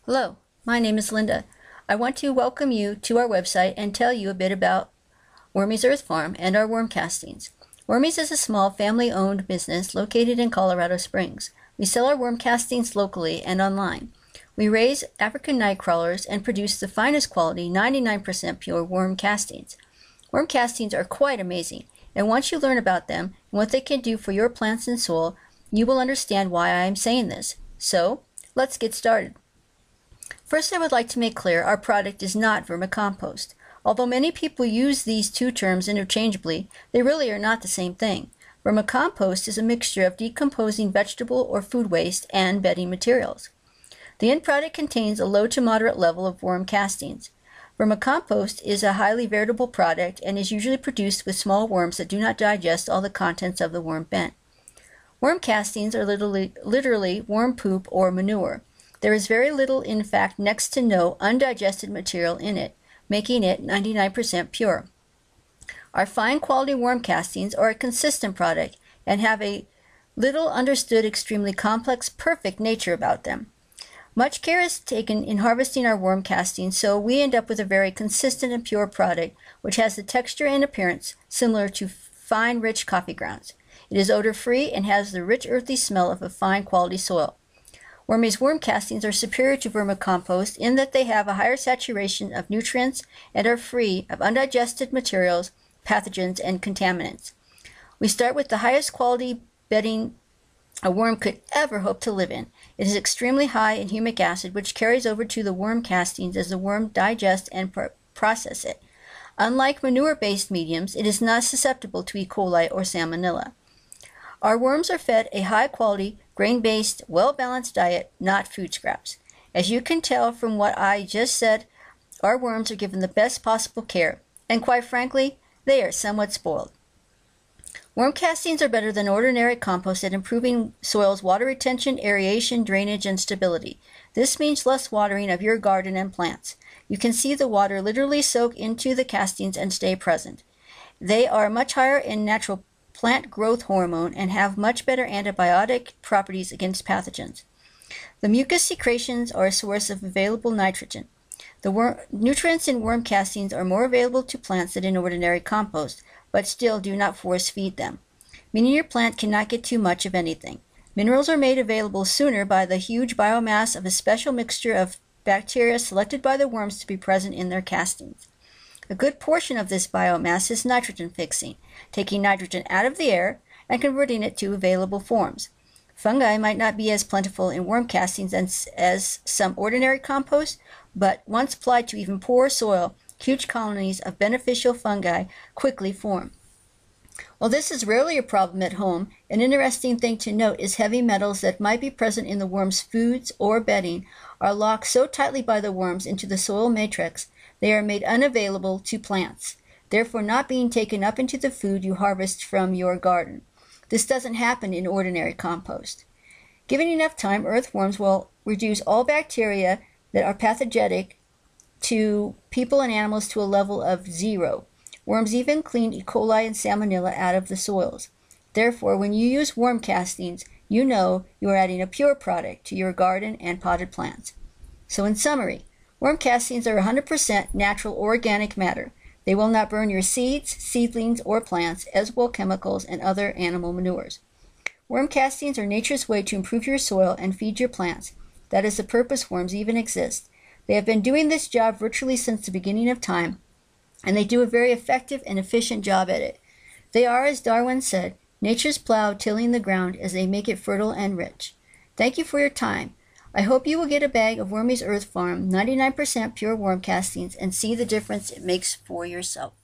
Hello, my name is Linda. I want to welcome you to our website and tell you a bit about Wormies Earth Farm and our worm castings. Wormies is a small family-owned business located in Colorado Springs. We sell our worm castings locally and online. We raise African night crawlers and produce the finest quality 99% pure worm castings. Worm castings are quite amazing, and once you learn about them and what they can do for your plants and soil, you will understand why I am saying this. So, let's get started. First, I would like to make clear our product is not vermicompost. Although many people use these two terms interchangeably, they really are not the same thing. Vermicompost is a mixture of decomposing vegetable or food waste and bedding materials. The end product contains a low to moderate level of worm castings. Vermicompost is a highly variable product and is usually produced with small worms that do not digest all the contents of the worm bin. Worm castings are literally worm poop or manure. There is very little, in fact next to no, undigested material in it, making it 99% pure. Our fine quality worm castings are a consistent product and have a little understood, extremely complex, perfect nature about them. Much care is taken in harvesting our worm castings, so we end up with a very consistent and pure product which has the texture and appearance similar to fine, rich coffee grounds. It is odor-free and has the rich, earthy smell of a fine quality soil. Wormies worm castings are superior to vermicompost in that they have a higher saturation of nutrients and are free of undigested materials, pathogens, and contaminants. We start with the highest quality bedding a worm could ever hope to live in. It is extremely high in humic acid, which carries over to the worm castings as the worm digests and processes it. Unlike manure-based mediums, it is not susceptible to E. coli or salmonella. Our worms are fed a high-quality, grain-based, well-balanced diet, not food scraps. As you can tell from what I just said, our worms are given the best possible care, and quite frankly, they are somewhat spoiled. Worm castings are better than ordinary compost at improving soil's water retention, aeration, drainage, and stability. This means less watering of your garden and plants. You can see the water literally soak into the castings and stay present. They are much higher in natural plant growth hormone and have much better antibiotic properties against pathogens. The mucus secretions are a source of available nitrogen. The nutrients in worm castings are more available to plants than in ordinary compost, but still do not force feed them, meaning your plant cannot get too much of anything. Minerals are made available sooner by the huge biomass of a special mixture of bacteria selected by the worms to be present in their castings. A good portion of this biomass is nitrogen fixing, taking nitrogen out of the air and converting it to available forms. Fungi might not be as plentiful in worm castings as some ordinary compost, but once applied to even poor soil, huge colonies of beneficial fungi quickly form. While this is rarely a problem at home, an interesting thing to note is heavy metals that might be present in the worm's foods or bedding are locked so tightly by the worms into the soil matrix they are made unavailable to plants, therefore not being taken up into the food you harvest from your garden. This doesn't happen in ordinary compost. Given enough time, earthworms will reduce all bacteria that are pathogenic to people and animals to a level of 0. Worms even clean E. coli and salmonella out of the soils. Therefore, when you use worm castings, you know you are adding a pure product to your garden and potted plants. So in summary, worm castings are 100% natural organic matter. They will not burn your seeds, seedlings, or plants, as will chemicals and other animal manures. Worm castings are nature's way to improve your soil and feed your plants. That is the purpose worms even exist. They have been doing this job virtually since the beginning of time, and they do a very effective and efficient job at it. They are, as Darwin said, nature's plow tilling the ground as they make it fertile and rich. Thank you for your time. I hope you will get a bag of Wormies Earth Farm 99% pure worm castings and see the difference it makes for yourself.